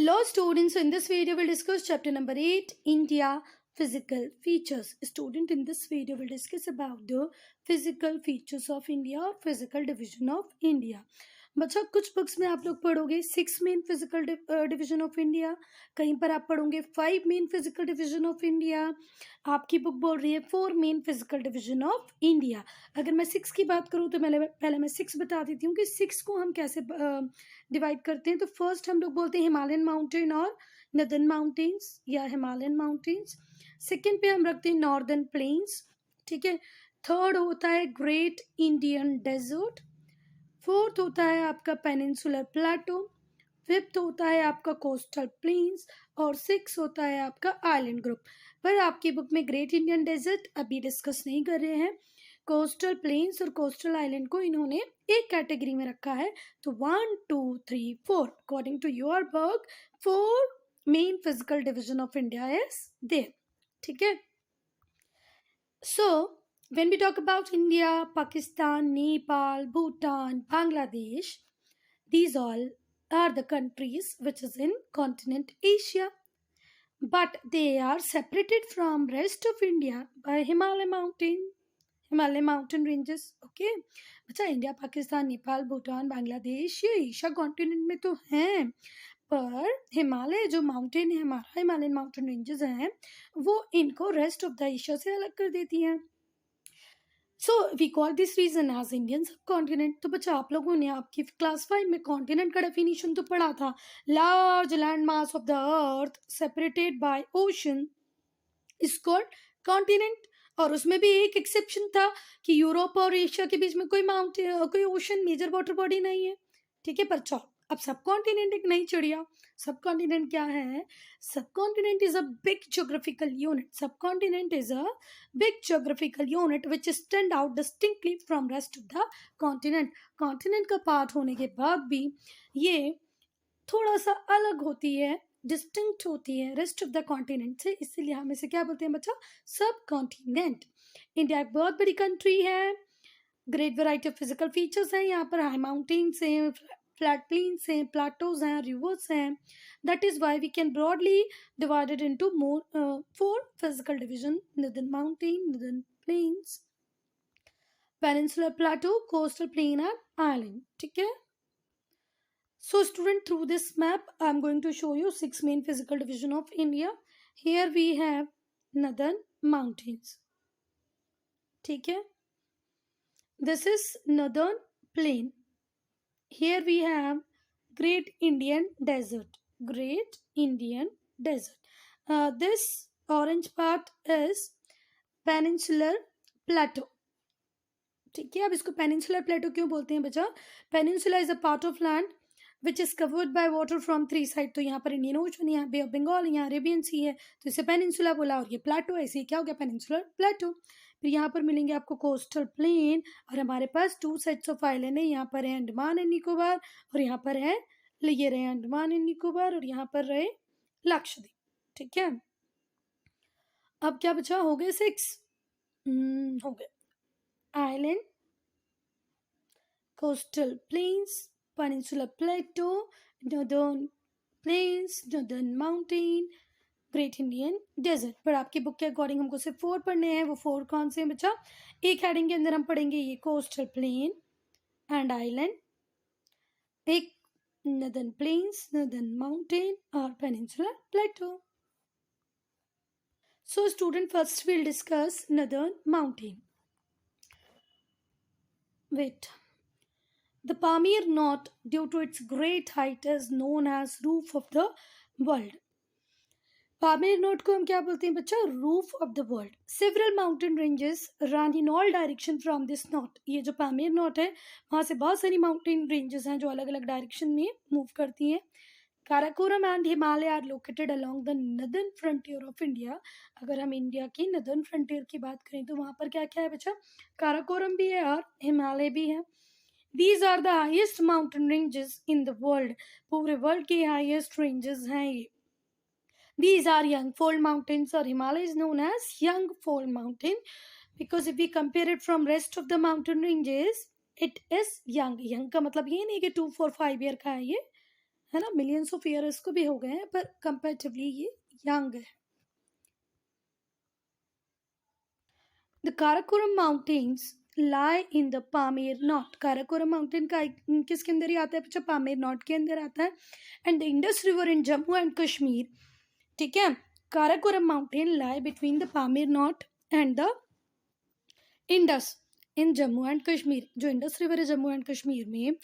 Hello students, in this video we'll discuss chapter number 8, India Physical Features. Student, in this video we'll discuss about the physical features of India or physical division of India. बच्चा कुछ books में आप लोग पढ़ोगे 6 main physical division of India, कहीं पर आप पढ़ोगे 5 main physical division of India, आपकी बुक बोल रही है 4 main physical division of India. अगर मैं 6 की बात करूँ तो पहले मैं 6 बता देती हूँ कि 6 को हम कैसे डिवाइड करते हैं. तो फर्स्ट हम लोग बोलते हैं हिमालयन माउंटेन और नदर्न माउंटेन्स या हिमालयन माउंटेन्स. सेकेंड पे हम रखते हैं नॉर्दर्न प्लेन्स. ठीक है. थर्ड होता है ग्रेट इंडियन डेजर्ट. फोर्थ होता है आपका पेनिनसुलर प्लेटो. फिफ्थ होता है आपका कोस्टल प्लेन्स और सिक्स होता है आपका आइलैंड ग्रुप. पर आपकी बुक में ग्रेट इंडियन डेजर्ट अभी डिस्कस नहीं कर रहे हैं. कोस्टल प्लेन्स और कोस्टल आइलैंड को इन्होंने एक कैटेगरी में रखा है. तो 1 2 3 4 according to your book 4 main physical division of India is there. ठीक है. So when we talk about India, Pakistan, Nepal, Bhutan, Bangladesh, these all are the countries which is in continent Asia, but they are separated from rest of India by Himalaya mountain ranges. Okay, बच्चा India, Pakistan, Nepal, Bhutan, Bangladesh ये Asia continent में तो हैं, पर हिमालय जो mountain है, हमारा Himalayan mountain ranges हैं, वो इनको रेस्ट ऑफ द एशिया से अलग कर देती हैं. So we call this region as Indian subcontinent. तो बच्चा आप लोगों ने आपकी क्लास 5 में कॉन्टिनेंट का डेफिनेशन तो पढ़ा था. Large land mass of the earth separated by ocean is called continent. और उसमें भी एक एक्सेप्शन था कि यूरोप और एशिया के बीच में कोई माउंटेन, कोई ओशन मेजर वाटर बॉडी नहीं है. ठीक है. पर चलो, अब सब कॉन्टिनेंट एक नई चिड़िया. सब कॉन्टिनेंट क्या है? Subcontinent is a big geographical unit. Subcontinent is a big geographical unit which stand out distinctly from rest of the continent. Continent का पार्ट होने के बाद भी ये थोड़ा सा अलग होती है, डिस्टिंक्ट होती है रेस्ट ऑफ द कॉन्टिनेंट से. इसलिए हम इसे क्या बोलते हैं बच्चा? सब कॉन्टिनेंट. इंडिया एक बहुत बड़ी कंट्री है. Great variety of physical features हैं यहाँ पर. हाई माउंटेन्स हैं, फ्लैट प्लेन्स हैं, प्लाटोज हैं, रिवर्स हैं. That is why we can broadly divided into 4 physical division: northern mountain, northern plains, peninsular plateau, coastal plain and island. ठीक है. So student, through this map I am going to show you 6 main physical division of India. Here we have northern mountains. ठीक है. This is northern plain. Here we have Great Indian Desert. Great Indian Desert. This orange part is Peninsular Plateau. ठीक है. अब इसको peninsular प्लेटो क्यों बोलते हैं बच्चा? Peninsula is a part of land which is covered by water from 3 side. तो यहाँ पर इंडियन ओशन, यहाँ बे ऑफ बंगाल, यहाँ अरेबियन सी है, तो इसे पेनिनसुला बोला. और ये प्लेटो, ऐसे क्या हो गया? पेनिनसुलर प्लेटो. फिर यहाँ पर मिलेंगे आपको कोस्टल प्लेन. और हमारे पास 2 सेट्स ऑफ आइलैंड है. यहाँ पर है अंडमान एंड निकोबार और यहाँ पर है, ये रहे अंडमान एंड निकोबार और यहाँ पर रहे लक्षद्वीप. ठीक है. अब क्या बचा? हो गए 6. हो गए island, coastal plains, peninsular plateau, northern plains, northern mountain, great Indian desert. पर आपकी बुक के अकॉर्डिंग हमको सिर्फ 4 पढ़ने हैं. वो 4 कौन से हैं बच्चा? एक हेडिंग के अंदर हम पढ़ेंगे ये कोस्टल प्लेन एंड आइलैंड, एक नॉर्दर्न प्लेन्स, नॉर्दर्न माउंटेन और peninsular Plato. So student, first we'll discuss northern mountain. Wait. The Pamir Knot, due to its great height, is known as roof of the world. Pamir Knot को हम क्या बोलते हैं बच्चा? Roof of the world. Several mountain ranges run in all direction from this knot. ये जो Pamir Knot है, वहाँ से बहुत सारी mountain ranges हैं जो अलग अलग डायरेक्शन में मूव करती हैं. Karakoram and Himalaya are located along the northern frontier of India. अगर हम इंडिया की नदर्न फ्रंटियर की बात करें तो वहाँ पर क्या क्या है बच्चा? काराकोरम भी है और हिमालय भी है. These are the highest mountain ranges in the world. पूरे वर्ल्ड के हाईएस्ट रेंजेस हैं ये. These are young fold mountains or Himalaya is known as young fold mountain because if we compare it from rest of the mountain ranges, it is young. Young का मतलब ये नहीं कि 2 4 5 year का है ये. है ना, मिलियंस ऑफ ईयर इसको भी हो गए हैं, पर कंपेरेटिवली ये यंग है। The Karakoram mountains lie in the Pamir knot. Karakoram mountain का किसके अंदर ही आता है बच्चा? पामेर नॉट के अंदर आता है। And the Indus river in Jammu and Kashmir, ठीक है। Karakoram mountain lie between the Pamir knot and the Indus in Jammu and Kashmir. जो इंडस रिवर है जम्मू एंड कश्मीर में,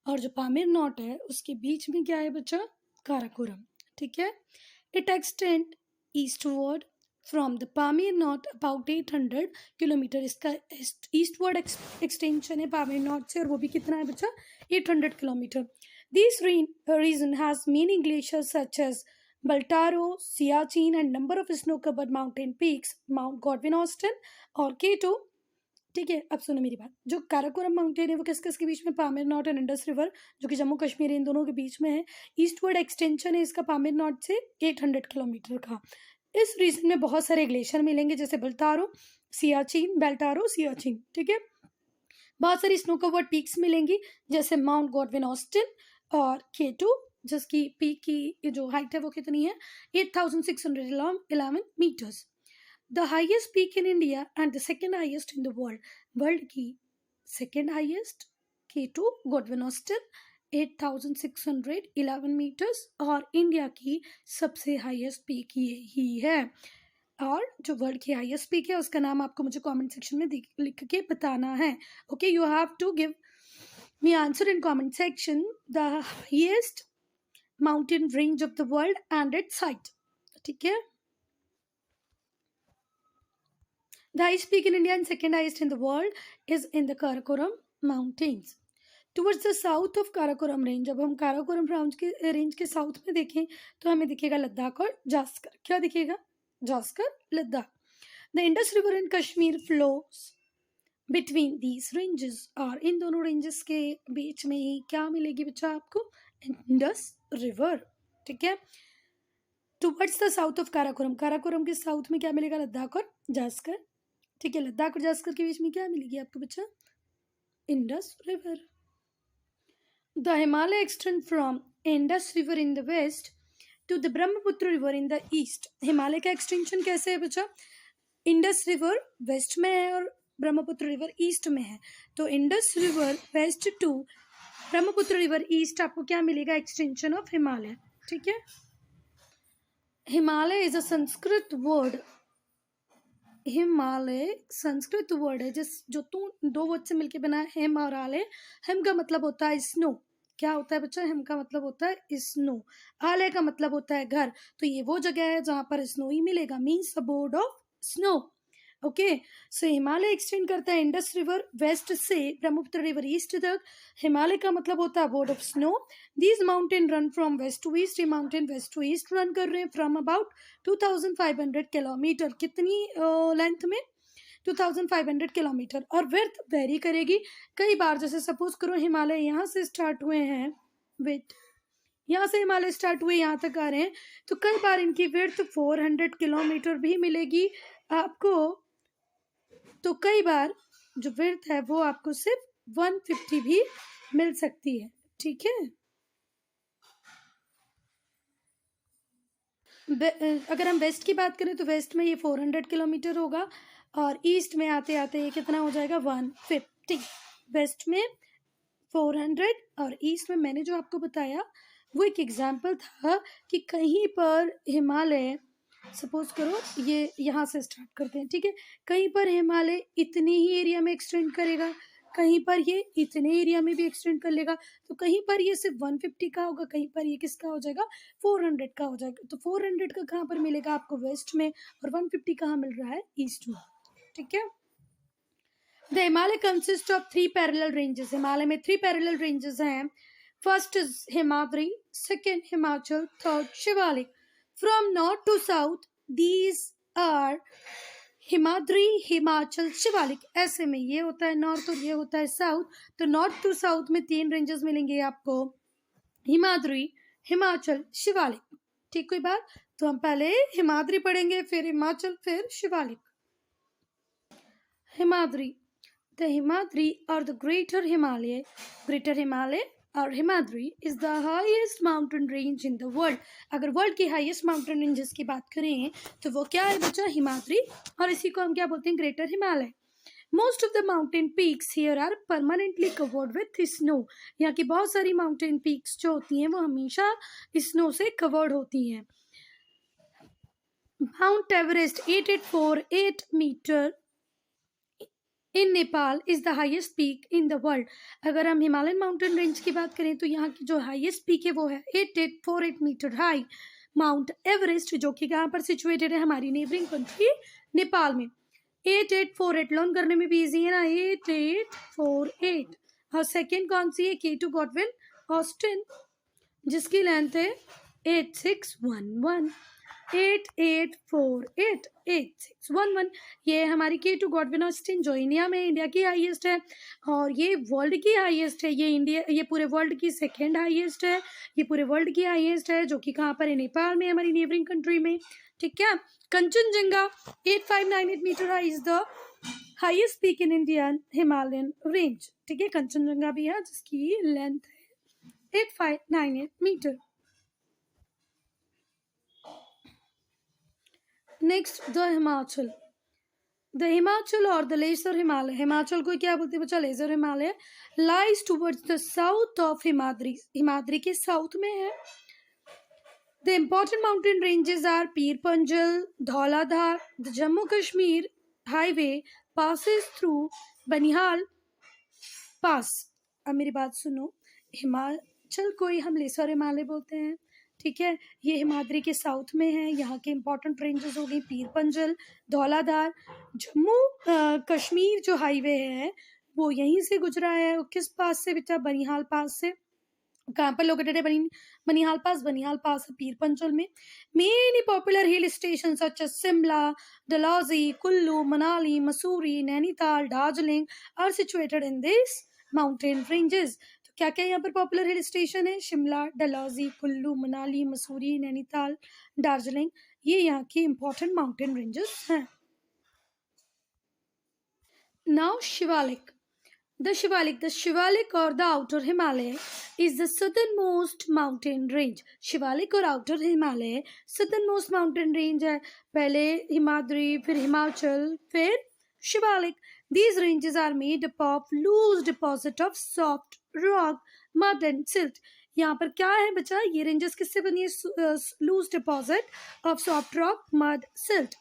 और जो पामेर नॉट है उसके बीच में क्या है बच्चा? काराकोरम, ठीक है। It extend eastward from the Pamir knot about 800 kilometre. इसका ईस्टवर्ड एक्सटेंशन है पामेर नॉट से, और वो भी कितना है बच्चा? 800 kilometre. This region has many glaciers such as Baltaro, Siachen and number of snow-covered mountain peaks, Mount Godwin Austen और K2, ठीक है। अब सुनो मेरी बात, जो काराकोरम माउंटेन है वो किस किस के बीच में? पामेर नॉट एंड इंडस रिवर, जो कि जम्मू कश्मीर इन दोनों के बीच में है। ईस्टवर्ड एक्सटेंशन है इसका पामेर नॉट से 800 किलोमीटर का। इस रीजन में बहुत सारे ग्लेशियर मिलेंगे, जैसे बेल्टारो सियाचिन, ठीक है। बहुत सारी स्नो कवर्ड पीक्स मिलेंगी, जैसे माउंट गॉडविन ऑस्टिन और K2, जिसकी पीक की जो हाइट है वो कितनी है? 8611 metres. The highest peak in India and the second highest in the world. World की second highest K2 Godwin Austen 8611 metres, और इंडिया की सबसे हाईएस्ट पीक ये ही है। और जो वर्ल्ड की हाईएस्ट पीक है उसका नाम आपको मुझे कमेंट सेक्शन में लिख के बताना है। Okay, you have to give me answer in comment section the highest mountain range of the world and its height, ठीक है। The highest peak in India and second highest in the world is in the Karakoram mountains. Towards the south of Karakoram range, जब हम Karakoram range के south में देखें तो हमें दिखेगा लद्दाख और जास्कर। क्या दिखेगा? Zanskar, Ladakh. The Indus river in Kashmir flows between these ranges, और इन दोनों रेंजेस के बीच में ही क्या मिलेगी बच्चा आपको? इंडस रिवर, ठीक है। Towards the south of Karakoram, Karakoram के साउथ में क्या मिलेगा? लद्दाख और जास्कर, ठीक है। लद्दाख और जास्कर के बीच में क्या मिलेगी आपको बच्चा? Indus river. The Himalaya extend from Indus river in the west to the Brahmaputra river in the east. Himalaya का एक्सटेंशन कैसे है बच्चा? इंडस रिवर वेस्ट में है और ब्रह्मपुत्र रिवर ईस्ट में है, तो Indus river west to Brahmaputra river east आपको क्या मिलेगा? एक्सटेंशन ऑफ हिमालय, ठीक है। Himalaya is a Sanskrit word. Himalaya Sanskrit word है जो दो वर्ड से मिलके बना है, हिम और आलय। हिम का मतलब होता है स्नो। क्या होता है बच्चा? हिम का मतलब होता है स्नो। आलय का मतलब होता है घर। तो ये वो जगह है जहां पर स्नो ही मिलेगा, means abode of snow. Okay, so Himalaya extend करता है इंडस रिवर वेस्ट से ब्रह्मपुत्र रिवर ईस्ट तक। हिमालय का मतलब होता है abode of snow. These mountain run from west to east. ये mountain west to east run कर रहे हैं फ्रॉम अबाउट 2500 किलोमीटर। कितनी लेंथ में? 2500 किलोमीटर। और विड्थ वेरी करेगी कई बार, जैसे सपोज करो हिमालय यहाँ से स्टार्ट हुए हैं, विथ यहाँ से हिमालय स्टार्ट हुए यहाँ तक आ रहे हैं, तो कई बार इनकी विड्थ 400 किलोमीटर भी मिलेगी आपको, तो कई बार जो विड्थ है वो आपको सिर्फ 150 भी मिल सकती है, ठीक है। अगर हम वेस्ट की बात करें तो वेस्ट में ये 400 किलोमीटर होगा, और ईस्ट में आते आते ये कितना हो जाएगा? 150। वेस्ट में 400 और ईस्ट में मैंने जो आपको बताया वो एक एग्जाम्पल था कि कहीं पर हिमालय, सपोज करो ये यहाँ से स्टार्ट करते हैं, ठीक है। कहीं पर हिमालय इतनी ही एरिया में एक्सटेंड करेगा, कहीं पर ये इतने एरिया में भी एक्सटेंड कर लेगा, तो कहीं पर ये सिर्फ 150 का होगा, कहीं पर ये किसका हो जाएगा? 400 का हो जाएगा। तो 400 का कहाँ पर मिलेगा आपको? वेस्ट में, और 150 कहाँ मिल रहा है? ईस्ट में, ठीक है। The Himalaya consist of 3 parallel ranges. Himalaya में 3 पैरेलल रेंजेस हैं। First is Himadri, second Himachal, third Shivalik. From north to south these are Himadri, Himachal, Shivalik. ऐसे में ये होता है नॉर्थ और ये होता है साउथ। तो नॉर्थ टू साउथ में 3 रेंजेस मिलेंगे आपको, हिमाद्री, हिमाचल, शिवालिक। ठीक, कोई बात? तो हम पहले हिमाद्री पढ़ेंगे, फिर हिमाचल, फिर शिवालिक। हिमाद्री, द हिमाद्री और the greater Himalaya. Greater Himalaya और Himadri is the highest mountain range in the world. अगर वर्ल्ड की हाईएस्ट माउंटेन रेंजेस की बात करें तो वो क्या है बच्चा? हिमाद्री। और इसी को हम क्या बोलते हैं? Greater Himalaya. Most of the mountain peaks here are permanently covered with snow. यहाँ की बहुत सारी माउंटेन पीक्स जो होती हैं वो हमेशा स्नो से कवर्ड होती हैं। Mount Everest 8848 metre in Nepal is the highest peak in the world. अगर हम हिमालयन माउंटेन रेंज की बात करें तो यहाँ की जो हाईएस्ट पीक है वो है 8848 मीटर हाई माउंट एवरेस्ट, जो कि कहाँ पर सिचुएटेड है? हमारी नेबरिंग कंट्री नेपाल में। 8848 लर्न करने में भी इजी है ना, 8848। और सेकेंड कौन सी है? K2 गॉडविन ऑस्टिन, जिसकी लेंथ है 8611। 8848 8611। ये हमारी K2 गॉडविन ऑस्टिन जो इंडिया में, इंडिया की हाईएस्ट है और ये वर्ल्ड की हाईएस्ट है। ये पूरे वर्ल्ड की सेकेंड हाईएस्ट है। ये पूरे वर्ल्ड की हाईएस्ट है जो कि कहाँ पर है? नेपाल में, हमारी नेबरिंग कंट्री में। ठीक है। Kanchenjunga 8598 metre high is the highest peak in Indian Himalayan range. ठीक है, कंचनजंगा भी है जिसकी लेंथ है 8598 metre. Next the Himachal. The Himachal और द लेजर हिमालय। हिमाचल को क्या बोलते हैं बच्चा? Lesser Himalaya. Lies towards the south of Himadri. Himadri के साउथ में है। The important mountain ranges are Pir Panjal, Dhauladhar. The Jammu Kashmir highway passes through Banihal pass. अब मेरी बात सुनो, हिमाचल को ही हम लेसर हिमालय बोलते हैं। ठीक है, ये हिमाद्री के साउथ में है। यहाँ के इंपॉर्टेंट रेंजेस हो गई पीर पंजल, धौलाधार। जम्मू कश्मीर जो हाईवे है वो यहीं से गुजरा है। किस पास से बेटा? बनिहाल पास से। कहाँ पर लोकेटेड है बनिहाल पास? बनिहाल पास पीर पंजल में। Many popular hill station such as Shimla, Dalhousie, Kullu, Manali, Mussoorie, Nainital, Darjeeling are situated in this mountain ranges. तो क्या क्या यहाँ पर पॉपुलर हिल स्टेशन है? शिमला, डलहौजी, कुल्लू, मनाली, मसूरी, नैनीताल, दार्जिलिंग, ये यहाँ की इंपॉर्टेंट माउंटेन रेंजेस हैं। Now Shivalik. The Shivalik or the Outer Himalaya is the southernmost mountain range. Shivalik और Outer Himalaya southernmost mountain range है। पहले हिमाद्री, फिर हिमाचल, फिर Shivalik. These ranges are made up of loose deposit of soft rock, mud and silt. यहाँ पर क्या है बच्चा? ये रेंजेस किससे बनी है? Loose deposit of soft rock, mud, silt.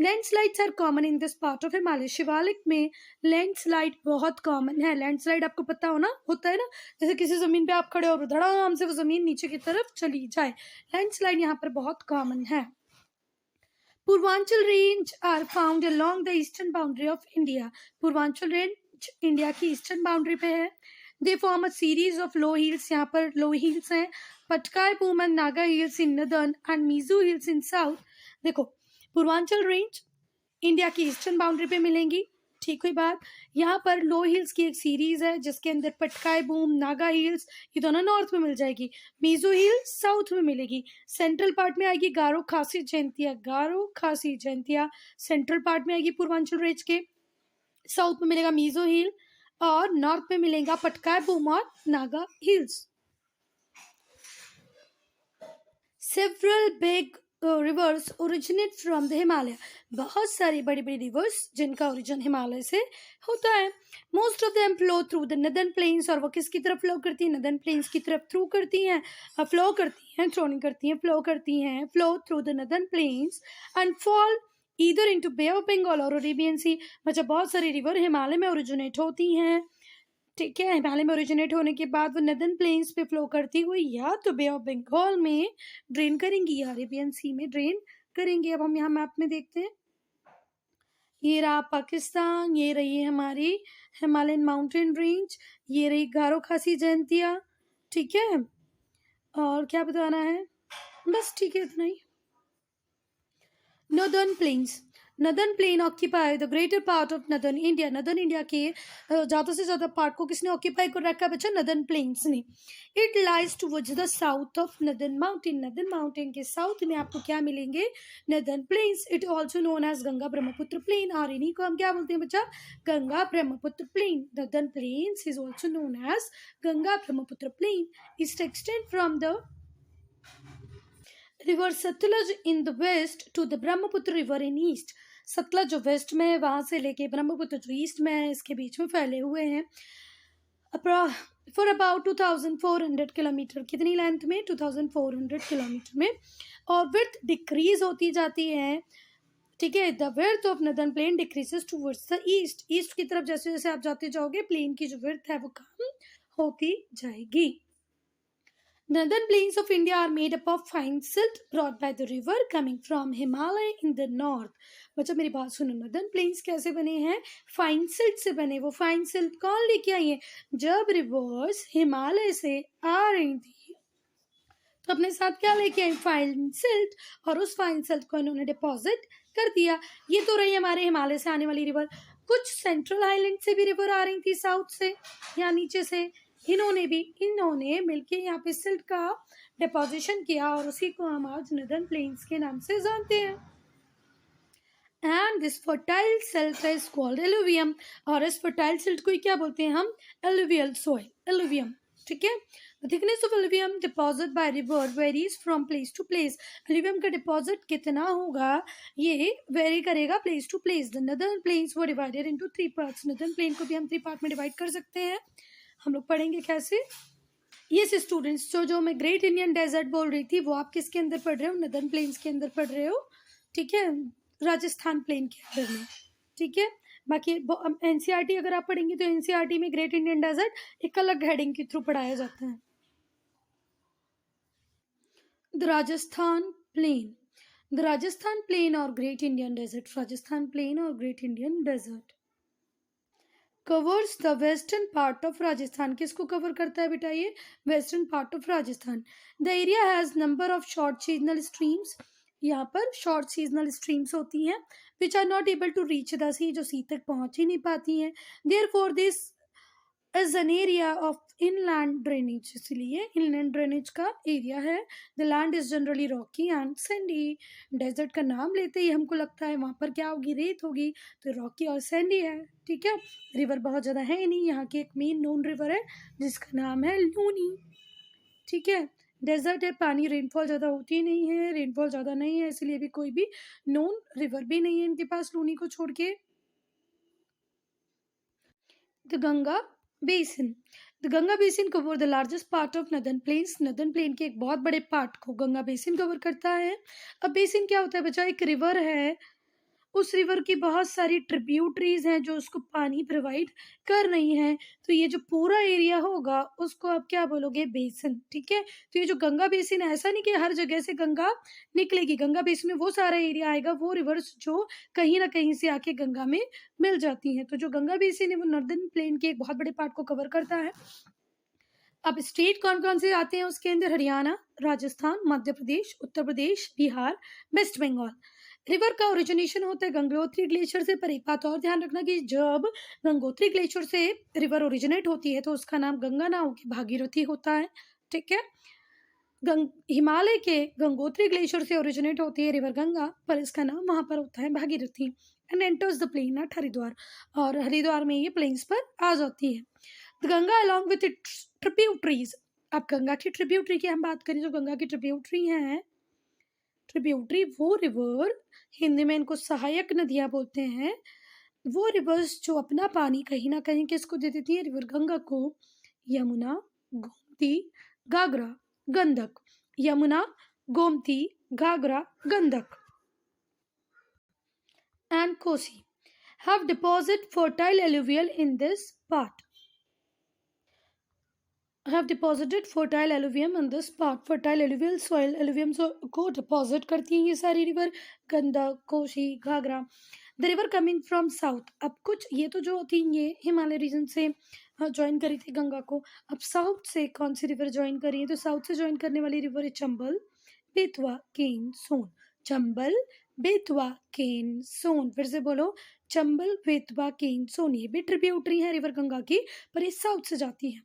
Landslides are common in this part of Himalaya. Shivalik में लैंडस्लाइड बहुत कॉमन है। लैंडस्लाइड आपको पता हो ना, होता है ना, जैसे किसी जमीन पे आप खड़े हो, धड़ाम से वो जमीन नीचे की तरफ चली जाए। लैंडस्लाइड यहाँ पर बहुत कॉमन है। Purvanchal range are found along the eastern boundary of India. Purvanchal range India की ईस्टर्न बाउंड्री पे है। They form a series of low hills. यहाँ पर लो हिल्स हैं। Patkai Bum and Naga hills in northern and Mizo hills in south. देखो, Purvanchal range India की eastern boundary पे मिलेंगी। ठीक हुई बात। यहाँ पर लो हिल्स की एक सीरीज है जिसके अंदर पटकाई बूम, नागा हिल्स, ये दोनों नॉर्थ में मिल जाएगी। मीजो हिल साउथ में मिलेगी। सेंट्रल पार्ट में आएगी गारो खासी जयंतिया। गारो खासी जयंतिया सेंट्रल पार्ट में आएगी पूर्वांचल रेंज के। साउथ में मिलेगा मीजो हिल और नॉर्थ में मिलेगा पटकाई बूम और Naga hills. Several big reverse originate from the Himalaya. बहुत सारी बड़ी बड़ी रिवर्स जिनका ओरिजिन हिमालय से होता है। Most of them flow through the northern plains. और वो किसकी तरफ फ्लो करती हैं? नदर्न प्लेन्स की तरफ थ्रू करती हैं, फ्लो करती हैं, थ्रो नहीं करती हैं, फ्लो करती हैं। Flow through the northern plains and fall either into bay of Bengal और अरेबियन सी। मतलब बहुत सारी रिवर हिमालय में ओरिजिनेट होती हैं। ठीक है, हिमालय में ओरिजिनेट होने के बाद वो नदर्न प्लेन्स पे फ्लो करती हुई या तो बे ऑफ बंगाल में ड्रेन करेंगी या अरेबियन सी में ड्रेन करेंगी। अब हम यहाँ मैप में देखते हैं। ये रहा पाकिस्तान, ये रही हमारी हिमालयन माउंटेन रेंज, ये रही गारो खासी जयंतिया। ठीक है, और क्या बताना है? बस ठीक है, इतना ही। Northern plains. Northern plain occupy the greater part of northern India. Northern India के ज़्यादा से ज़्यादा पार्ट को किसने ऑक्यूपाई कर रखा है बच्चा? नदर्न प्लेन्स ने। It lies towards the south of northern mountain. Northern mountain के साउथ में आपको क्या मिलेंगे? Northern plains. It also known as Ganga Brahmaputra plain, और इन्हीं को हम क्या बोलते हैं बच्चा? Ganga Brahmaputra plain. Northern plains is also known as Ganga Brahmaputra plain. It extend from the river Sutlej in the west to the Brahmaputra river in east. Sutlej जो वेस्ट में है वहां से लेके ब्रह्मपुत्र जो ईस्ट में है, इसके बीच में फैले हुए हैं फॉर अबाउट 2400 किलोमीटर। कितनी लेंथ में? 2400 किलोमीटर में। और विड्थ डिक्रीज होती जाती है, ठीक है। The width of northern plane decreases towards the east. East की तरफ जैसे जैसे आप जाते जाओगे प्लेन की जो विड्थ है वो कम होती जाएगी। Northern plains of India are made up of fine silt brought by the river coming from Himalaya in the north। बच्चा मेरी बात सुनो, नॉर्दर्न प्लेन्स कैसे बने हैं? फाइन सिल्ट से बने। वो फाइन सिल्ट कौन लेके आई है? जब रिवर्स हिमालय से आ रही थी तो अपने साथ क्या लेके आई? Fine silt. और उस फाइन सिल्ट को इन्होंने डिपॉजिट कर दिया। ये तो रही हमारे हिमालय से आने वाली रिवर। कुछ सेंट्रल आइलैंड से भी रिवर आ रही थी, साउथ से या नीचे से। इन्होंने मिलके यहाँ पे सिल्ट का डिपोजिशन किया और उसी को हम आज नदर्न प्लेन्स के नाम से जानते हैं। And this fertile silt is called alluvium. और इस फर्टाइल सिल्ट को क्या बोलते हैं हम? एलुवियल सॉइल, एलुवियम, ठीक है। The thickness of alluvium deposit by river varies from place to place। alluvium का डिपॉजिट कितना होगा ये वेरी करेगा place to place. The northern plains were divided into 3 parts। northern plain को भी हम 3 पार्ट में डिवाइड कर सकते हैं। हम लोग पढ़ेंगे कैसे। यस स्टूडेंट्स, जो मैं ग्रेट इंडियन डेजर्ट बोल रही थी वो आप किसके अंदर पढ़ रहे हो? नदर्न प्लेन्स के अंदर पढ़ रहे हो, ठीक है, राजस्थान प्लेन के अंदर में, ठीक है। बाकी एनसीईआरटी अगर आप पढ़ेंगे तो एनसीईआरटी में ग्रेट इंडियन डेजर्ट एक अलग हेडिंग के थ्रू पढ़ाया जाता है। The Rajasthan plain, the Rajasthan plain और great Indian desert, Rajasthan plain और great Indian desert covers the western part of Rajasthan. किसको कवर करता है बेटा? ये western part of Rajasthan. The area has number of short seasonal streams. यहाँ पर शॉर्ट सीजनल स्ट्रीम्स होती हैं which are not able to reach the sea, जो सी तक पहुंच ही नहीं पाती हैं। Therefore this is an area of inland drainage, इसलिए इनलैंड ड्रेनेज का एरिया है। The land is generally rocky and sandy. Desert का नाम लेते ही हमको लगता है वहाँ पर क्या होगी? रेत होगी, तो रॉकी और सैंडी है, ठीक है। रिवर बहुत ज़्यादा है नहीं। यहाँ की एक मेन नोन रिवर है जिसका नाम है लूनी, ठीक है। डेजर्ट है, पानी रेनफॉल ज़्यादा होती नहीं है, रेनफॉल ज़्यादा नहीं है, इसलिए भी कोई भी नोन रिवर भी नहीं है इनके पास लूनी को छोड़ के। The Ganga basin, the Ganga basin cover the largest part of northern plains. Northern plain के एक बहुत बड़े पार्ट को गंगा बेसिन कवर करता है। अब बेसिन क्या होता है बच्चा? एक रिवर है, उस रिवर की बहुत सारी ट्रिब्यूटरीज हैं जो उसको पानी प्रोवाइड कर रही हैं। तो ये जो पूरा एरिया होगा उसको आप क्या बोलोगे? बेसिन, ठीक है। तो ये जो गंगा बेसिन है, ऐसा नहीं कि हर जगह से गंगा निकलेगी। गंगा बेसिन में वो सारा एरिया आएगा, वो रिवर्स जो कहीं ना कहीं से आके गंगा में मिल जाती हैं। तो जो गंगा बेसिन है वो नॉर्दर्न प्लेन के एक बहुत बड़े पार्ट को कवर करता है। अब स्टेट कौन कौन से आते हैं उसके अंदर? हरियाणा, राजस्थान, मध्य प्रदेश, उत्तर प्रदेश, बिहार, वेस्ट बंगाल। रिवर का ओरिजिनेशन होता है गंगोत्री ग्लेशियर से। पर एक बात और ध्यान रखना कि जब गंगोत्री ग्लेशियर से रिवर ओरिजिनेट होती है तो उसका नाम गंगा ना होकर भागीरथी होता है, ठीक है। हिमालय के गंगोत्री ग्लेशियर से ओरिजिनेट होती है रिवर गंगा, पर इसका नाम वहां पर होता है Bhagirathi. And enters the plain at Haridwar, और हरिद्वार में ये प्लेन्स पर आ जाती है। The Ganga along with its tributaries. अब गंगा की ट्रिब्यूटरी की हम बात करें, जो गंगा की ट्रिब्यूटरी हैं, ट्रिब्यूटरी वो रिवर, हिंदी में इनको सहायक नदियां बोलते हैं, वो रिवर्स जो अपना पानी कहीं ना कहीं किसको दे देती है? रिवर गंगा को। Yamuna, Gomti, Ghaghara, Gandak. Yamuna, Gomti, Ghaghara, Gandak and Kosi have deposit fertile alluvial in this part, have deposited fertile alluvium on this part। fertile alluvial soil, alluvium को डिपॉजिट करती हैं ये सारी river, Gandak, Kosi, Ghaghara. The river coming from south. अब कुछ ये तो जो थी ये हिमालय रीजन से ज्वाइन करी थी गंगा को। अब साउथ से कौन सी रिवर ज्वाइन करी है? तो साउथ से ज्वाइन करने वाली रिवर है चंबल, बेतवा, केन, सोन। चंबल, बेतवा, केन, सोन। फिर से बोलो, चंबल, बेतवा, केन, सोन। ये भी ट्रिब्यूटरी है रिवर गंगा की, पर ये साउथ से जाती है।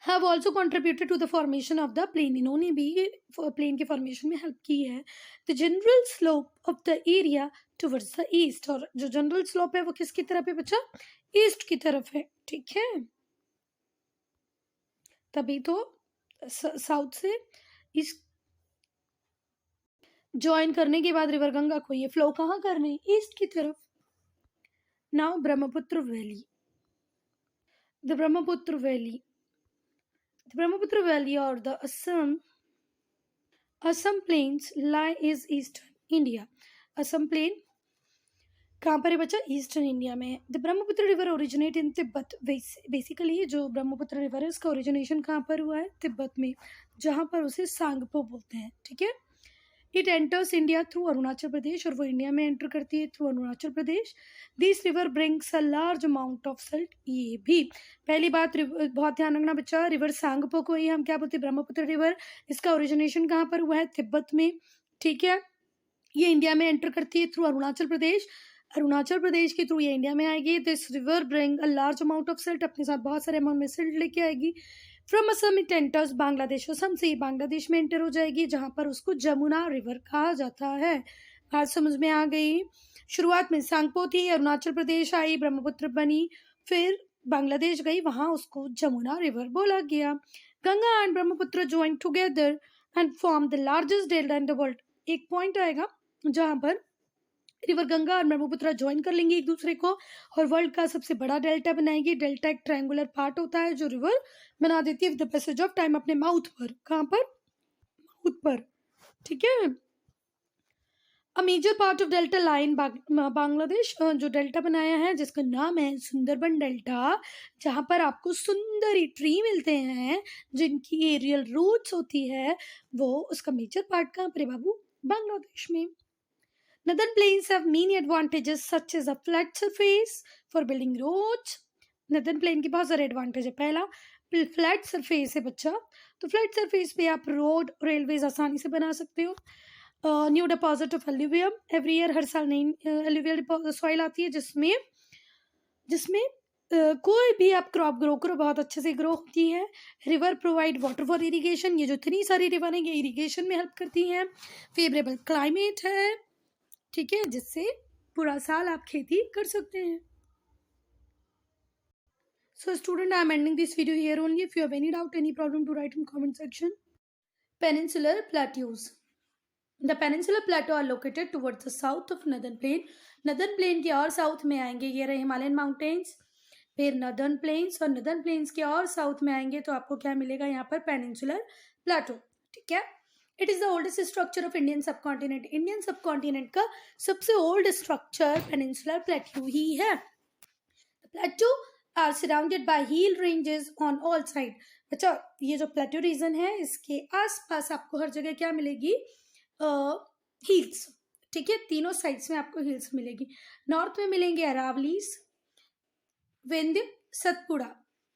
Have also contributed to the formation of the plain. इन्होंने भी प्लेन के फॉर्मेशन में हेल्प की है। The general slope of the area towards the east. और जो जनरल स्लोप है वो किसकी तरफ है बच्चा? ईस्ट की तरफ है, ठीक है। तभी तो साउथ से ईस्ट ज्वाइन करने के बाद रिवर गंगा को ये फ्लो कहाँ करने? ईस्ट की तरफ। Now Brahmaputra valley. The Brahmaputra valley, the Brahmaputra valley और the Assam plains lie is eastern India. Assam plain कहाँ पर है बच्चा? ईस्टर्न इंडिया में है। The Brahmaputra river originate in Tibet. Basically जो ब्रह्मपुत्र रिवर है उसका ओरिजिनेशन कहाँ पर हुआ है? तिब्बत में, जहाँ पर उसे सांगपो बोलते हैं, ठीक है। It enters India through Arunachal Pradesh, और वो इंडिया में एंटर करती है through Arunachal Pradesh. This river brings a large amount of silt. ये भी पहली बात, बहुत ध्यान रखना बच्चा, रिवर सांगपो को ही हम क्या बोलते हैं? ब्रह्मपुत्र रिवर। इसका ओरिजिनेशन कहाँ पर हुआ है? तिब्बत में, ठीक है। ये इंडिया में एंटर करती है थ्रू अरुणाचल प्रदेश। अरुणाचल प्रदेश के थ्रू ये इंडिया में आएगी। This river bring a large amount of silt, अपने साथ बहुत सारे अमाउंट में सिल्ट लेके आएगी। From Assam it enters Bangladesh. Assam से बांग्लादेश में एंटर हो जाएगी, जहां पर उसको जमुना रिवर कहा जाता है। बात समझ में आ गई? शुरुआत में सांगपो थी, अरुणाचल प्रदेश आई, ब्रह्मपुत्र बनी, फिर बांग्लादेश गई, वहां उसको जमुना रिवर बोला गया। Ganga and Brahmaputra join together and form the largest delta in the world. एक पॉइंट आएगा जहां पर रिवर गंगा और ब्रह्मपुत्र ज्वाइन कर लेंगे एक दूसरे को, और वर्ल्ड का सबसे बड़ा डेल्टा बनाएगी। डेल्टा एक ट्रायंगुलर पार्ट होता है जो रिवर बना देती है with the passage of time अपने माउथ पर। कहाँ पर? माउथ पर, ठीक है। A major part of delta lie in Bangladesh जो डेल्टा बनाया है जिसका नाम है सुंदरबन डेल्टा, जहां पर आपको सुंदरी ट्री मिलते हैं जिनकी एरियल रूट्स होती है, वो उसका मेजर पार्ट कहाँ पर है बाबू? बांग्लादेश में। Northern plains have many advantages such as a flat surface for building roads. Northern plain के बहुत सारे एडवांटेज है। पहला, फ्लैट सरफेस है बच्चा, तो फ्लैट सरफेस पे आप रोड, रेलवेज आसानी से बना सकते हो। New deposit of alluvium, every year हर साल नई एल्यूवियल सॉइल आती है जिसमें जिसमें कोई भी आप क्रॉप ग्रो करो बहुत अच्छे से ग्रो होती है। River provide water for irrigation, ये जो इतनी सारी रिवर है ये इरिगेशन में हेल्प करती हैं। फेवरेबल क्लाइमेट है, ठीक है, जिससे पूरा साल आप खेती कर सकते हैं। So student, I am ending this video here only. If you have any doubt, any problem, to write in comment section. Peninsular plateaus. The peninsular plateau are located towards the south of northern plain. Northern plain के और south में आएंगे ये रहे Himalayan mountains, फिर northern plains, और northern plains के और साउथ में आएंगे तो आपको क्या मिलेगा यहाँ पर? पेनिनसुलर प्लेटो, ठीक है। It is the oldest structure of Indian subcontinent. Indian subcontinent का सबसे ओल्ड स्ट्रक्चर पेनिनसुलर प्लेटो ही है। Plateau are surrounded by hill ranges on all side. अच्छा, ये जो प्लेटो रीजन है इसके आसपास आपको हर जगह क्या मिलेगी? हिल्स, ठीक है। तीनों साइड्स में आपको हिल्स मिलेगी। नॉर्थ में मिलेंगे Aravallis, Vindhya, Satpura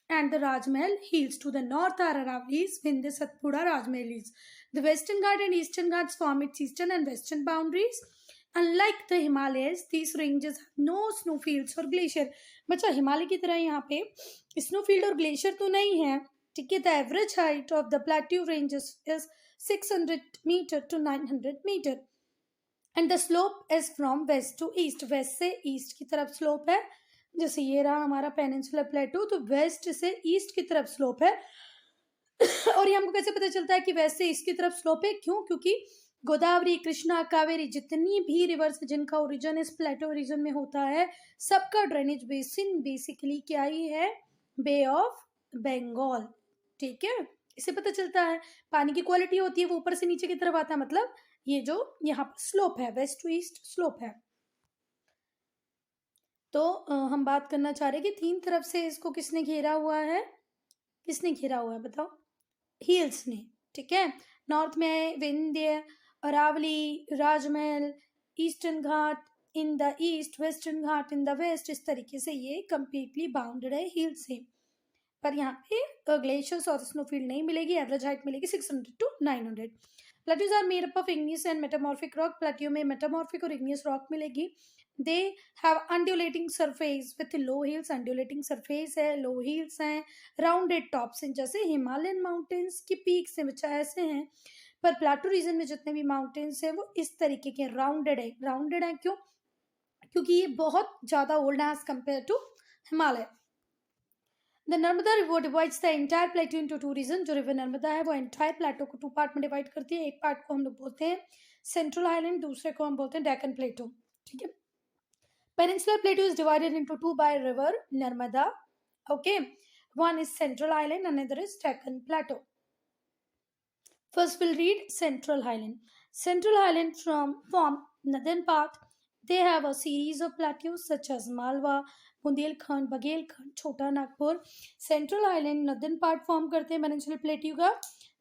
and the Rajmahal hills. To the north are Aravallis, Vindhya, Satpura, Rajmahal hills. The Western Ghat and Eastern Ghats form its eastern and western boundaries. Unlike the Himalayas, these ranges have no snowfields or glacier. बच्चा, हिमालय की तरह यहाँ पे snowfield और glacier तो नहीं है, ठीक है। The average height of the plateau ranges is 600 meter to 900 meter. And the slope is from west to east. West से east की तरफ slope है। जैसे ये रहा हमारा पेनिनसुलर प्लेटो, तो वेस्ट से ईस्ट की तरफ स्लोप है। और ये हमको कैसे पता चलता है कि वेस्ट से ईस्ट की तरफ स्लोप है? क्यों? क्योंकि गोदावरी, कृष्णा, कावेरी, जितनी भी रिवर्स जिनका ओरिजिन इस प्लेटो रीजन में होता है, सबका ड्रेनेज बेसिन बेसिकली क्या ही है? बे ऑफ बंगाल, ठीक है। इससे पता चलता है पानी की क्वालिटी होती है वो ऊपर से नीचे की तरफ आता है, मतलब ये जो यहाँ पर स्लोप है वेस्ट टू ईस्ट स्लोप है। तो हम बात करना चाह रहे हैं कि तीन तरफ से इसको किसने घेरा हुआ है? किसने घेरा हुआ है बताओ? हिल्स ने, ठीक है। नॉर्थ में Vindhya, Aravalli, Rajmahal, eastern Ghat in the east, western Ghat in the west, इस तरीके से ये कंप्लीटली बाउंडेड है हिल से। पर यहाँ पे ग्लेशियर्स और स्नोफील्ड नहीं मिलेगी। एवरेज हाइट मिलेगी 600 to 900। Plateaus are made up of igneous and metamorphic rock. Plateau में मेटामॉर्फिक और इग्नियस रॉक मिलेगी। They have undulating surface with low hills. Undulating surface है, लो हिल्स हैं, राउंडेड टॉप्स हैं, जैसे हिमालयन माउंटेन्स की peaks हैं बच्चा, ऐसे हैं। पर प्लाटू रीजन में जितने भी माउंटेन्स हैं वो इस तरीके के राउंडेड है। राउंडेड है क्यों? क्योंकि ये बहुत ज्यादा ओल्ड है as compare to Himalaya. The Narmada river divides the entire plateau into two region. जो रिवर नर्मदा है वो एंटायर प्लेटो को टू पार्ट में डिवाइड करती है। एक पार्ट को हम लोग बोलते हैं सेंट्रल हाईलैंड, दूसरे को हम बोलते हैं डेक्कन प्लेटो। ठीक है। Peninsular Plato is divided into two by river Narmada. Okay, one is central highland, another is Deccan plateau. First we'll read central highland. Central highland form northern part. They have a series of plateaus such as Malwa, Bundelkhand, Baghelkhand, Chota Nagpur. Central island northern part form करते हैं peninsular plateau का।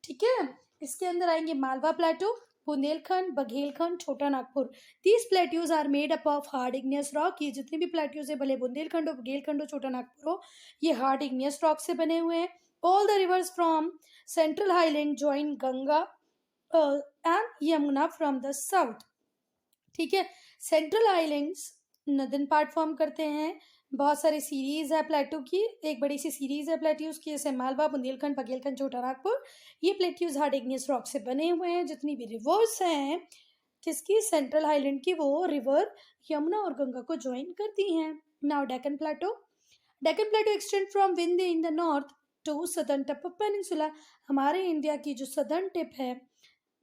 ठीक है, इसके अंदर आएंगे Malwa plateau, Bundelkhand, Baghelkhand, Chota Nagpur. These plateaus are made up of hard igneous rock. ये जितने भी प्लेट्यूज है, भले बुंदेलखंड हो, बघेलखंड हो, छोटा नागपुर हो, ये हार्ड इग्नियस रॉक से बने हुए हैं। All the reverse from central highland join Ganga and Yamuna from the south. ठीक है, central islands northern part form करते हैं। बहुत सारी सीरीज है प्लेट्यू की, एक बड़ी सी सीरीज है प्लेट्यूज की, जैसे मालवा, बुंदेलखंड, बघेलखंड, छोटा नागपुर। ये प्लेट्यूज हार्ड इग्नियस रॉक से बने हुए हैं। जितनी भी रिवर्स हैं किसकी, सेंट्रल हाईलैंड की, वो रिवर यमुना और गंगा को ज्वाइन करती हैं। Now Deccan plateau. Deccan plateau extend from Vindhya in the north to southern tip of peninsula. हमारे इंडिया की जो सदर्न टिप है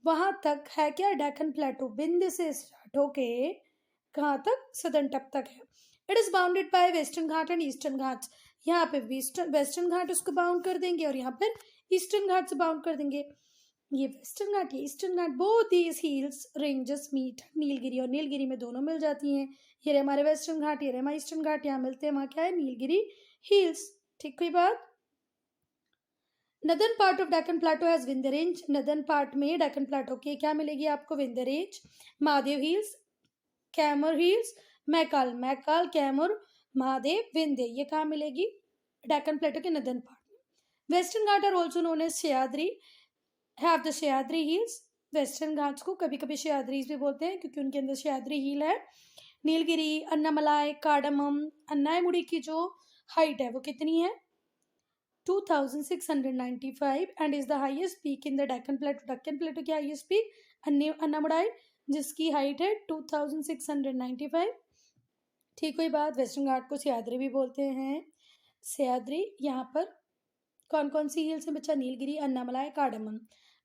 वहां तक है क्या, डेक्कन प्लेटो। विंध्य से स्टार्ट होके कहाँ तक, सदर्न टिप तक है। It is bounded bye western Ghat and eastern Ghats. यहाँ पे वेस्टर्न घाट उसको बाउंड कर देंगे और यहाँ पर ईस्टर्न घाट से बाउंड कर देंगे। ये वेस्टर्न घाट, ये eastern Ghat, both these hills ranges meet Nilgiri, और नीलगिरी में दोनों मिल जाती हैं। ये रहे हमारे वेस्टर्न घाट, ये रहे हमारे ईस्टर्न घाट, यहाँ मिलते हैं, वहाँ क्या है, नीलगिरी हिल्स। ठीक कोई बात। Northern part of Deccan plateau has Vindhya range. Northern part में डेक्कन प्लेटो के क्या मिलेगी आपको, Vindhya range, Mahadev hills, Kaimur hills, Maikal, Maikal, Kaimur, Mahadev, Vindhya, ये कहाँ मिलेगी, डेक्कन प्लेटो के नदर्न पार्ट में। Western Ghat are also known as Sahyadri, have the Sahyadri hills. Western Ghats को कभी कभी सह्याद्रीज भी बोलते हैं क्योंकि उनके अंदर सह्याद्री हिल है। नीलगिरी, अन्नामलाई, कार्डमम, अन्नायमुड़ी की जो हाइट है वो कितनी है, 2695 and is the highest peak in the Deccan plateau. Deccan plateau की हाईएस्ट पीक अन्नामलाई, जिसकी हाइट है 2695। ठीक हुई बात। वेस्टर्न घाट को सह्याद्री भी बोलते हैं। सह्याद्री, यहाँ पर कौन कौन सी हिल्स है बच्चा, नीलगिरी, अन्नामलाई, कार्डमम।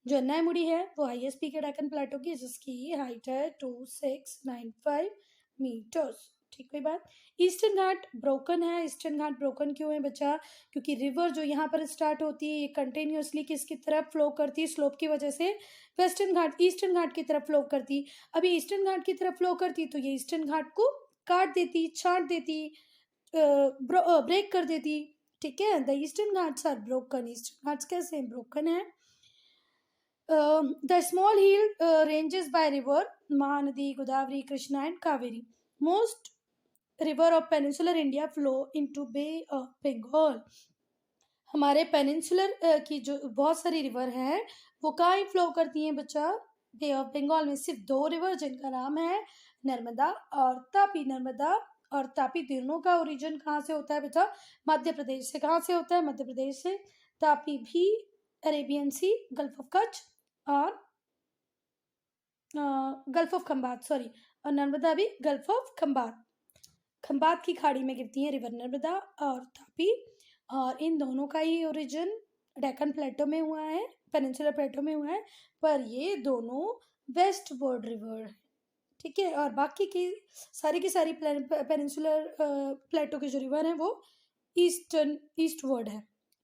जो अन्नायमुड़ी है वो हाईएस्ट पीक है डेक्कन प्लेटो की, जिसकी हाइट है 2695 मीटर्स। ठीक हुई बात। ईस्टर्न घाट ब्रोकन है। ईस्टर्न घाट ब्रोकन क्यों है बच्चा, क्योंकि रिवर जो यहाँ पर स्टार्ट होती है ये कंटिन्यूसली किसकी तरफ फ्लो करती है, स्लोप की वजह से वेस्टर्न घाट ईस्टर्न घाट की तरफ फ्लो करती। अभी ईस्टर्न घाट की तरफ फ्लो करती तो ये ईस्टर्न घाट को काट देती, छाट देती, ब्रेक कर देती। ठीक है, the eastern Ghats are broken. Eastern Ghats कैसे ब्रोकन है। The small hill ranges by river Mahanadi, Godavari, Krishna and Kaveri. Most river of peninsular India flow into bay of Bengal. हमारे पेनिनसुलर की जो बहुत सारी रिवर हैं वो कहाँ फ्लो करती हैं बच्चा, बे ऑफ बंगाल में। सिर्फ दो रिवर जिनका नाम है नर्मदा और तापी। नर्मदा और तापी तीनों का ओरिजिन कहाँ से होता है बच्चा, मध्य प्रदेश से। कहाँ से होता है, मध्य प्रदेश से। तापी भी Arabian sea, gulf of Kutch और गल्फ ऑफ खंबात, सॉरी, और नर्मदा भी गल्फ ऑफ खंबात, खंबात की खाड़ी में गिरती हैं रिवर नर्मदा और तापी। और इन दोनों का ही ओरिजिन डेक्कन प्लेटो में हुआ है, पेनिनसुलर प्लेटो में हुआ है, पर ये दोनों वेस्ट वर्ड रिवर है। ठीक है, और बाकी की सारी पेनिनसुलर प्लेटो की जो रिवर है वो ईस्ट वर्ड है।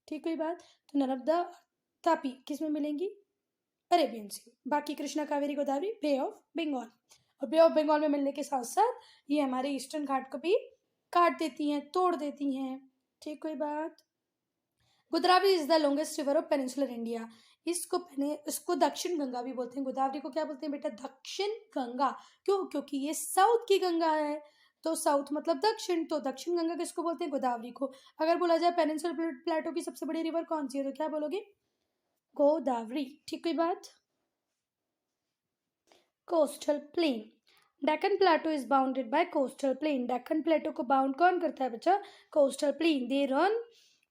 ठीक है बात। तो नर्मदा तापी किस में मिलेंगी, अरेबियन सी। बाकी कृष्णा, कावेरी, गोदावरी बे ऑफ बंगाल। और बे ऑफ बंगाल में मिलने के साथ साथ ये हमारे ईस्टर्न घाट को भी काट देती हैं, तोड़ देती हैं। ठीक कोई बात। Godavari is the longest river of peninsular India. इसको दक्षिण गंगा भी बोलते हैं। गोदावरी को क्या बोलते हैं बेटा, दक्षिण गंगा। क्यों, क्योंकि ये साउथ की गंगा है, तो साउथ मतलब दक्षिण, तो दक्षिण गंगा किसको बोलते हैं, गोदावरी को। अगर बोला जाए पेनिनसुलर प्लेटो की सबसे बड़ी रिवर कौन सी है तो क्या बोलोगे, गोदावरी। ठीक कोई बात। Coastal plain. Deccan plateau is bounded by coastal plain. Deccan plateau को बाउंड कौन करता है बच्चा? Coastal plain. They run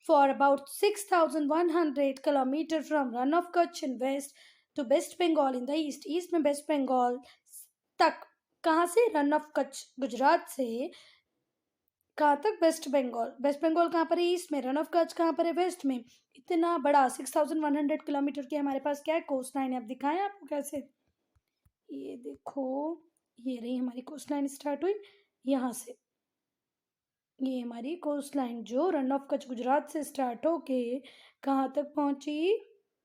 for about 6,100 kilometre from run of Kutch in west to west Bengal in the east. East में वेस्ट बंगाल तक। कहाँ से? रन ऑफ कच्छ गुजरात से कहाँ तक? वेस्ट बंगाल। वेस्ट बंगाल कहाँ पर है? ईस्ट में। रन ऑफ कच्छ कहाँ पर है? वेस्ट में। इतना बड़ा 6,100 किलोमीटर की हमारे पास क्या है? कोस्ट लाइन है। अब दिखाएं आपको कैसे? ये देखो, ये रही हमारी कोस्ट लाइन, स्टार्ट हुई यहाँ से। ये हमारी कोस्ट लाइन जो रन ऑफ कच्छ गुजरात से स्टार्ट होके कहाँ तक पहुंची?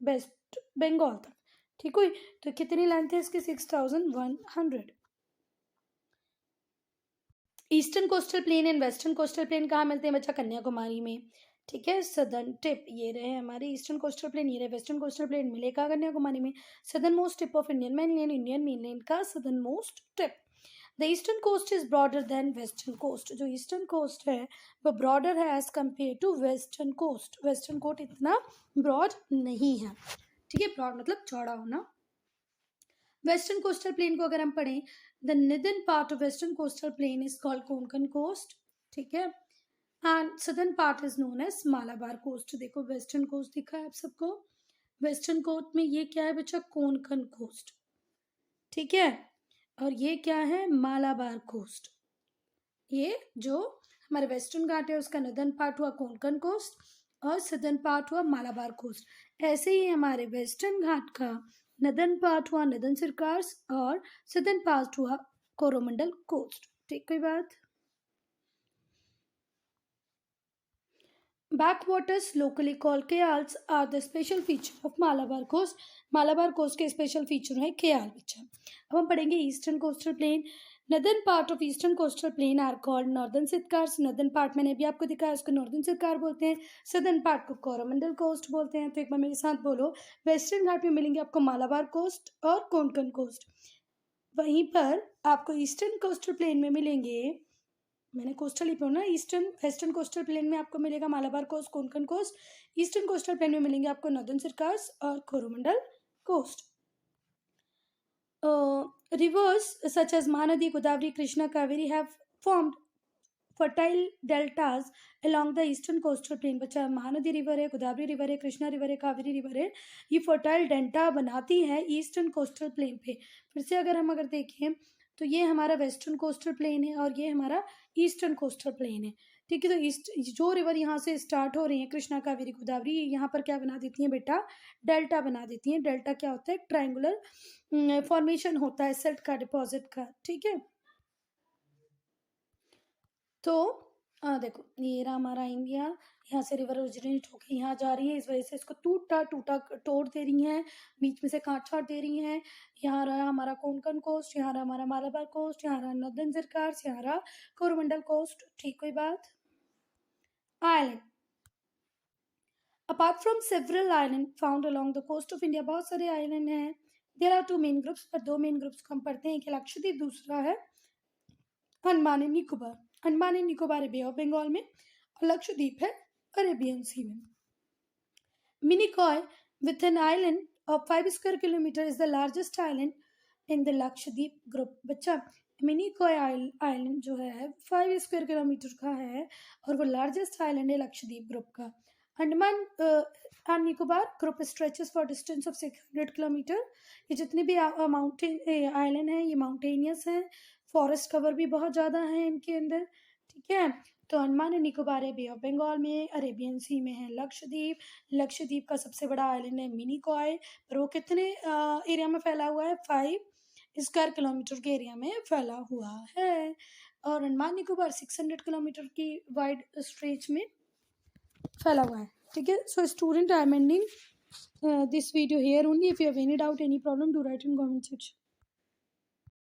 वेस्ट बंगाल तक। ठीक हुई। तो कितनी लेंथ है इसकी? 6,100। Eastern coastal plain and western coastal plane कहाँ मिलते हैं बच्चा? कन्याकुमारी में। ठीक है। सदर्न टिप ये रहे हमारे ईस्टर्न कोस्टल प्लेन, ये रहे वेस्टर्न कोस्टल प्लेन, मिलेगा कन्याकुमारी में। Southern most tip of Indian mainland, Indian mainland का southern most tip. The eastern coast is broader than western coast. जो ईस्टर्न कोस्ट है वो ब्रॉडर है as compare to western coast. Western coast इतना broad नहीं है। ठीक है। ब्रॉड मतलब चौड़ा होना। वेस्टर्न कोस्टल प्लेन को अगर हम पढ़ें, the northern part of western coastal plain is called Konkan coast. ठीक है। And southern part is known as Malabar coast. देखो वेस्टर्न कोस्ट दिखा है आप सबको। वेस्टर्न कोस्ट में ये क्या है बच्चा? कोंकण कोस्ट। ठीक है। और ये क्या है? मालाबार कोस्ट। ये जो हमारे वेस्टर्न घाट है उसका नदर्न पार्ट हुआ कोंकण कोस्ट और सदर्न पार्ट हुआ मालाबार कोस्ट। ऐसे ही हमारे वेस्टर्न घाट का नदर्न पार्ट हुआ नदर्न सरकार्स और सदर्न पार्ट हुआ कोरोमंडल कोस्ट। ठीक कोई बात? Backwaters, locally called kayals, are the special feature of Malabar coast. Malabar coast के special feature है kayal बच्चा। अब हम पढ़ेंगे eastern coastal plain. Northern part of eastern coastal plain are called northern Circars. Northern part मैंने भी आपको दिखाया, उसको नॉर्दर्न सिरकार बोलते हैं। सदर्न पार्ट को कोरोमंडल कोस्ट बोलते हैं। तो एक बार मेरे साथ बोलो, वेस्टर्न घाट में मिलेंगे आपको मालाबार कोस्ट और कोंकण कोस्ट। वहीं पर आपको ईस्टर्न कोस्टल प्लेन में मिलेंगे, मैंने कोस्टल ही पढ़ना, ईस्टर्न वेस्टर्न कोस्टल प्लेन में आपको मिलेगा Malabar coast, Konkan coast. Eastern coastal plain में मिलेंगे आपको नॉर्दर्न सिरकार्स और Coromandel coast. Rivers such as Mahanadi, Godavari, Krishna, Kaveri have formed fertile deltas along the eastern coastal plain। बच्चा महानदी रिवर है, गोदावरी रिवर है, कृष्णा रिवर है, कावेरी रिवर है, ये फर्टाइल डेल्टा बनाती है ईस्टर्न कोस्टल प्लेन पे। फिर से अगर देखें तो ये हमारा वेस्टर्न कोस्टल प्लेन है और ये हमारा ईस्टर्न कोस्टल प्लेन है। ठीक है। तो ईस्ट जो रिवर यहाँ से स्टार्ट हो रही है, कृष्णा, कावेरी, गोदावरी, यहाँ पर क्या बना देती हैं बेटा? डेल्टा बना देती हैं। डेल्टा क्या होता है? ट्रायंगुलर फॉर्मेशन होता है सिल्ट का, डिपॉजिट का। ठीक है। तो देखो ये रहा हमारा इंडिया। यहाँ से रिवर ओरिजिनेट होकर यहाँ जा रही है, इस वजह से इसको टूटा टूटा तोड़ दे रही हैं, बीच में से काट छाट दे रही हैं। यहाँ रहा हमारा कोंकण कोस्ट, यहाँ रहा हमारा मालाबार कोस्ट, यहाँ रहा नॉर्दर्न सरकार्स, यहाँ रहा कोरोमंडल कोस्ट। ठीक कोई बात? Island. Apart from several island found along the coast of India, बहुत सारे आइलैंड हैं। There are two main groups, पर दो मेन ग्रुप्स को हम पढ़ते हैं, एक लक्षद्वीप, दूसरा है अंडमान एंड निकोबार। अंडमान एंड निकोबार है बे ऑफ बंगाल में और लक्षद्वीप है अरेबियन सी में। Minicoy with an island of 5 square kilometre is the largest island in the Lakshadweep group. बच्चा मिनिकॉय आइलैंड जो है 5 स्क्वायर किलोमीटर का है और वो लार्जेस्ट आइलैंड है लक्षद्वीप ग्रुप का। Andaman and Nicobar group stretches for distance of 600 kilometre. ये जितने भी माउंटेन आइलैंड हैं ये माउंटेनियस हैं, फॉरेस्ट कवर भी बहुत ज़्यादा है इनके अंदर। ठीक है। तो अंडमान एंड निकोबार है बे ऑफ बंगाल में, अरेबियन सी में है लक्षद्वीप। लक्षद्वीप का सबसे बड़ा आइलैंड है मिनिकॉय, पर वो कितने एरिया में फैला हुआ है? 5 स्क्वायर किलोमीटर के एरिया में फैला हुआ है। और अंडमान निकोबार 600 किलोमीटर की वाइड स्ट्रेच में फैला हुआ है। ठीक है। So student, I am ending this video here only. If you have any doubt, any problem, do write in comment section.